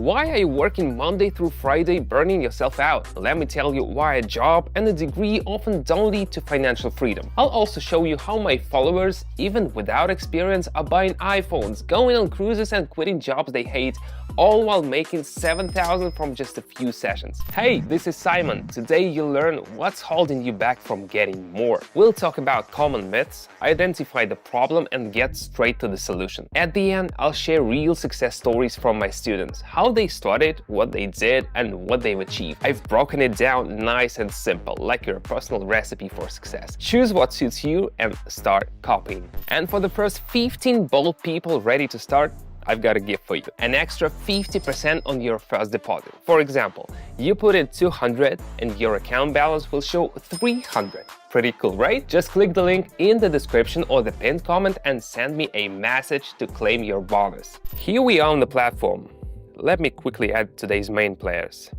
Why are you working Monday through Friday burning yourself out? Let me tell you why a job and a degree often don't lead to financial freedom. I'll also show you how my followers, even without experience, are buying iPhones, going on cruises and quitting jobs they hate, all while making $7,000 from just a few sessions. Hey, this is Simon. Today you'll learn what's holding you back from getting more. We'll talk about common myths, identify the problem, and get straight to the solution. At the end, I'll share real success stories from my students, how they started, what they did, and what they've achieved. I've broken it down nice and simple, like your personal recipe for success. Choose what suits you and start copying. And for the first 15 bold people ready to start, I've got a gift for you. An extra 50% on your first deposit. For example, you put in 200 and your account balance will show 300. Pretty cool, right? Just click the link in the description or the pinned comment and send me a message to claim your bonus. Here we are on the platform. Let me quickly add today's main players.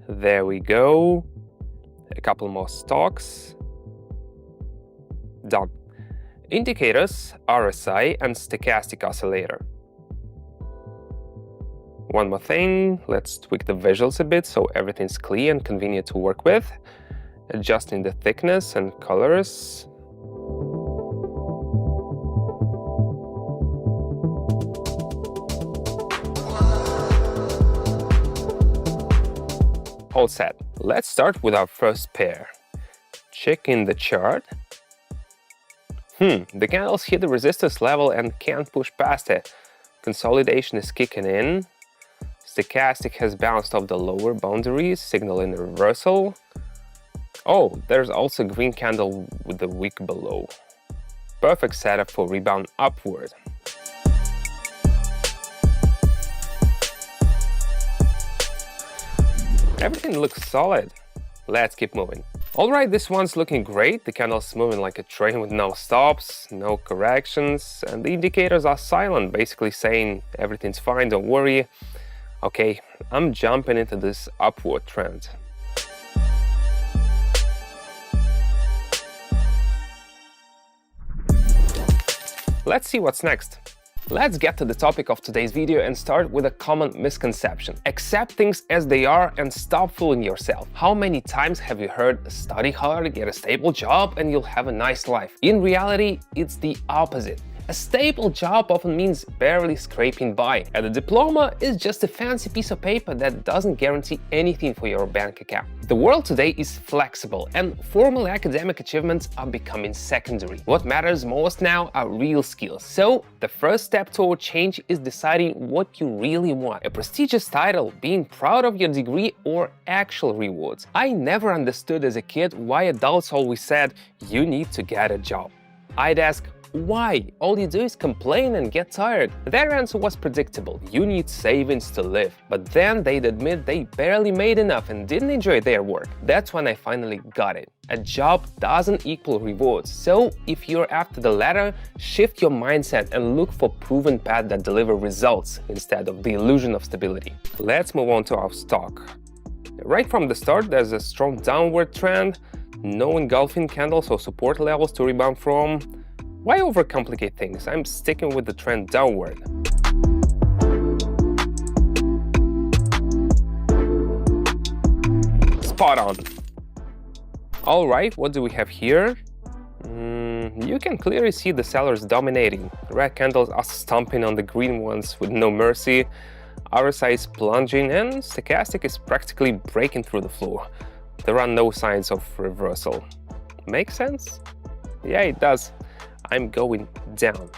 There we go. A couple more stocks. Done. Indicators, RSI, and stochastic oscillator. One more thing, let's tweak the visuals a bit so everything's clear and convenient to work with. Adjusting the thickness and colors. All set. Let's start with our first pair. Check in the chart. The candles hit the resistance level and can't push past it. Consolidation is kicking in. Stochastic has bounced off the lower boundaries, signaling a reversal. Oh, there's also a green candle with the wick below. Perfect setup for rebound upward. Everything looks solid. Let's keep moving. Alright, this one's looking great. The candle's moving like a train with no stops, no corrections, and the indicators are silent, basically saying everything's fine, don't worry. Okay, I'm jumping into this upward trend. Let's see what's next. Let's get to the topic of today's video and start with a common misconception. Accept things as they are and stop fooling yourself. How many times have you heard, study hard, get a stable job, and you'll have a nice life? In reality, it's the opposite. A stable job often means barely scraping by, and a diploma is just a fancy piece of paper that doesn't guarantee anything for your bank account. The world today is flexible, and formal academic achievements are becoming secondary. What matters most now are real skills. So, the first step toward change is deciding what you really want. A prestigious title, being proud of your degree, or actual rewards. I never understood as a kid why adults always said, "You need to get a job." I'd ask, why? All you do is complain and get tired. Their answer was predictable. You need savings to live. But then they'd admit they barely made enough and didn't enjoy their work. That's when I finally got it. A job doesn't equal rewards. So if you're after the latter, shift your mindset and look for proven paths that deliver results instead of the illusion of stability. Let's move on to our stock. Right from the start, there's a strong downward trend. No engulfing candles or support levels to rebound from. Why overcomplicate things? I'm sticking with the trend downward. Spot on. Alright, what do we have here? You can clearly see the sellers dominating. Red candles are stomping on the green ones with no mercy. RSI is plunging and stochastic is practically breaking through the floor. There are no signs of reversal. Make sense? Yeah, it does. I'm going down.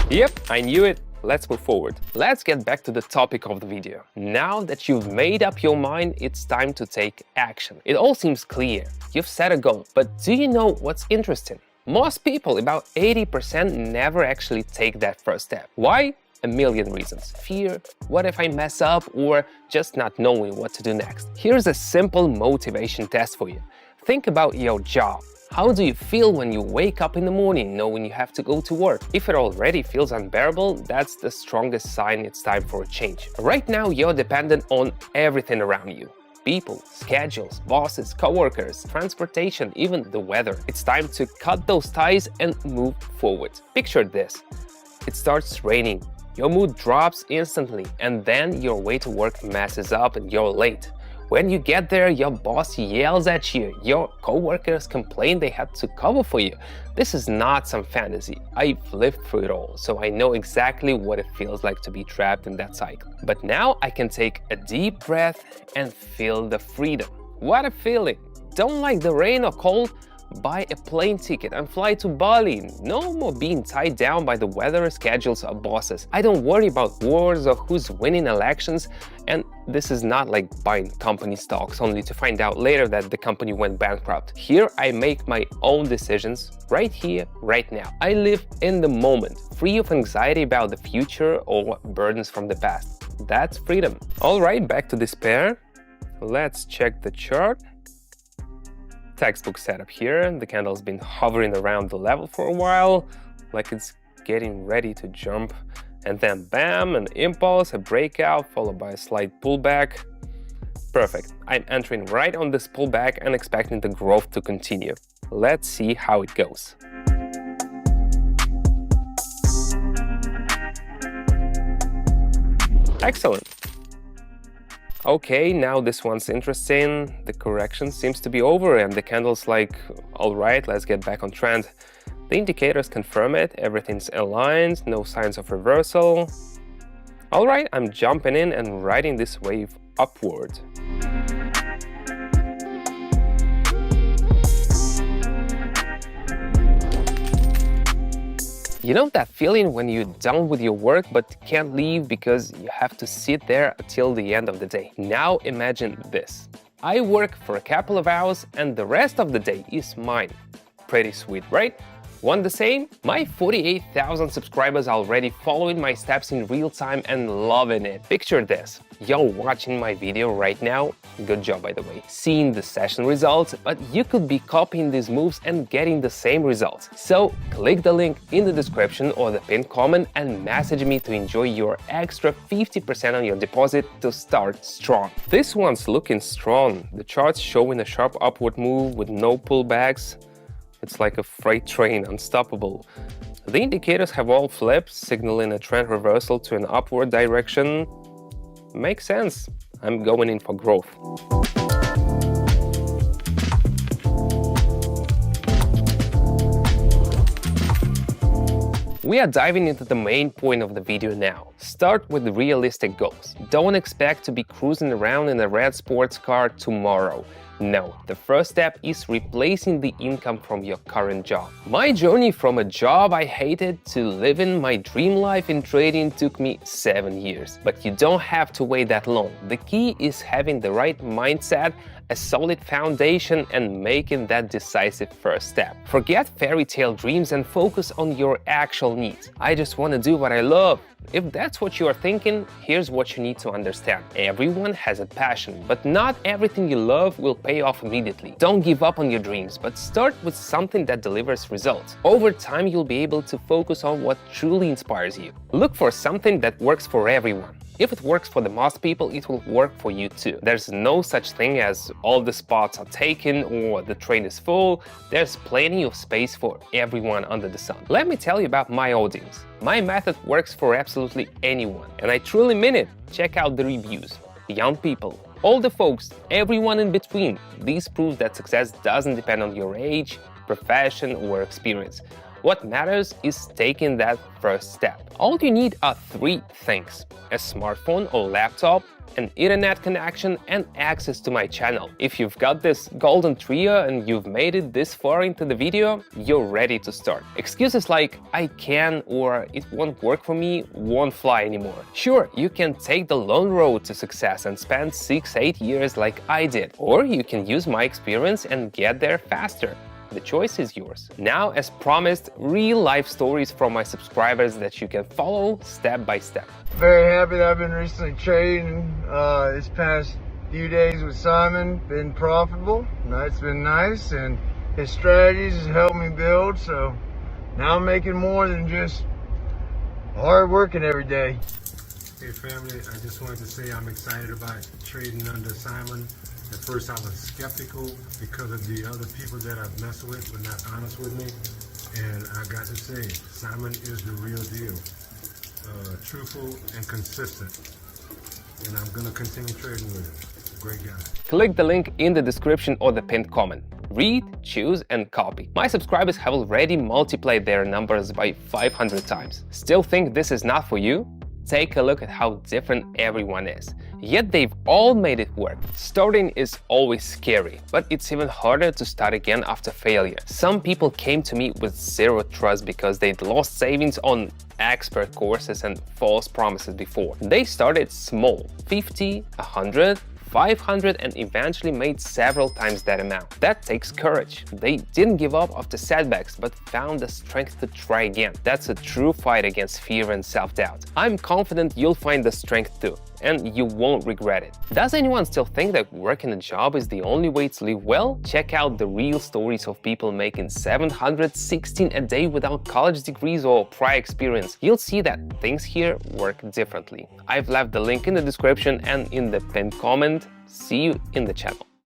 Yep, I knew it. Let's move forward. Let's get back to the topic of the video. Now that you've made up your mind, it's time to take action. It all seems clear. You've set a goal, but do you know what's interesting? Most people, about 80%, never actually take that first step. Why? A million reasons. Fear, what if I mess up, or just not knowing what to do next. Here's a simple motivation test for you. Think about your job. How do you feel when you wake up in the morning knowing you have to go to work? If it already feels unbearable, that's the strongest sign it's time for a change. Right now, you're dependent on everything around you. people, schedules, bosses, coworkers, transportation, even the weather. It's time to cut those ties and move forward. Picture this. It starts raining. Your mood drops instantly, and then your way to work messes up and you're late. When you get there, your boss yells at you, your coworkers complain they had to cover for you. This is not some fantasy. I've lived through it all, so I know exactly what it feels like to be trapped in that cycle. But now I can take a deep breath and feel the freedom. What a feeling! Don't like the rain or cold? Buy a plane ticket and fly to Bali. No more being tied down by the weather, schedules, or bosses. I don't worry about wars or who's winning elections, and this is not like buying company stocks only to find out later that the company went bankrupt. Here I make my own decisions, right here, right now. I live in the moment, free of anxiety about the future or burdens from the past. That's freedom. All right, back to despair. Let's check the chart. Textbook setup here. The candle's been hovering around the level for a while, like it's getting ready to jump. And then bam, an impulse, a breakout, followed by a slight pullback. Perfect. I'm entering right on this pullback and expecting the growth to continue. Let's see how it goes. Excellent. Okay, now this one's interesting. The correction seems to be over and the candle's like, all right, let's get back on trend. The indicators confirm it, everything's aligned, no signs of reversal. All right, I'm jumping in and riding this wave upward. You know that feeling when you're done with your work but can't leave because you have to sit there until the end of the day? Now imagine this. I work for a couple of hours and the rest of the day is mine. Pretty sweet, right? Want the same? My 48,000 subscribers are already following my steps in real time and loving it. Picture this. You're watching my video right now. Good job, by the way. Seeing the session results, but you could be copying these moves and getting the same results. So click the link in the description or the pinned comment and message me to enjoy your extra 50% on your deposit to start strong. This one's looking strong. The chart's showing a sharp upward move with no pullbacks. It's like a freight train, unstoppable. The indicators have all flipped, signaling a trend reversal to an upward direction. Makes sense. I'm going in for growth. We are diving into the main point of the video now. Start with realistic goals. Don't expect to be cruising around in a red sports car tomorrow. No, the first step is replacing the income from your current job. My journey from a job I hated to living my dream life in trading took me 7 years. But you don't have to wait that long. The key is having the right mindset, a solid foundation, and making that decisive first step. Forget fairy tale dreams and focus on your actual needs. I just want to do what I love. If that's what you are thinking, here's what you need to understand. Everyone has a passion, but not everything you love will pay off immediately. Don't give up on your dreams, but start with something that delivers results. Over time, you'll be able to focus on what truly inspires you. Look for something that works for everyone. If it works for the most people, it will work for you too. There's no such thing as all the spots are taken or the train is full. There's plenty of space for everyone under the sun. Let me tell you about my audience. My method works for absolutely anyone, and I truly mean it. Check out the reviews. Young people, older folks, everyone in between. This proves that success doesn't depend on your age, profession, or experience. What matters is taking that first step. All you need are 3 things: a smartphone or laptop, an internet connection, and access to my channel. If you've got this golden trio and you've made it this far into the video, you're ready to start. Excuses like "I can" or "it won't work for me" won't fly anymore. Sure, you can take the long road to success and spend 6-8 years like I did, or you can use my experience and get there faster. The choice is yours. Now, as promised, real-life stories from my subscribers that you can follow step by step. Very happy that I've been recently trading this past few days with Simon. Been profitable. It's been nice, and his strategies has helped me build. So now I'm making more than just hard working every day. Hey family, I just wanted to say I'm excited about trading under Simon. At first I was skeptical because of the other people that I've messed with were not honest with me. And I got to say, Simon is the real deal. Truthful and consistent. And I'm going to continue trading with him. Great guy. Click the link in the description or the pinned comment. Read, choose, and copy. My subscribers have already multiplied their numbers by 500 times. Still think this is not for you? Take a look at how different everyone is. Yet they've all made it work. Starting is always scary, but it's even harder to start again after failure. Some people came to me with zero trust because they'd lost savings on expert courses and false promises before. They started small, 50, 100, 500, and eventually made several times that amount. That takes courage. They didn't give up after setbacks, but found the strength to try again. That's a true fight against fear and self-doubt. I'm confident you'll find the strength too, and you won't regret it. Does anyone still think that working a job is the only way to live well? Check out the real stories of people making $716 a day without college degrees or prior experience. You'll see that things here work differently. I've left the link in the description and in the pinned comment. See you in the channel.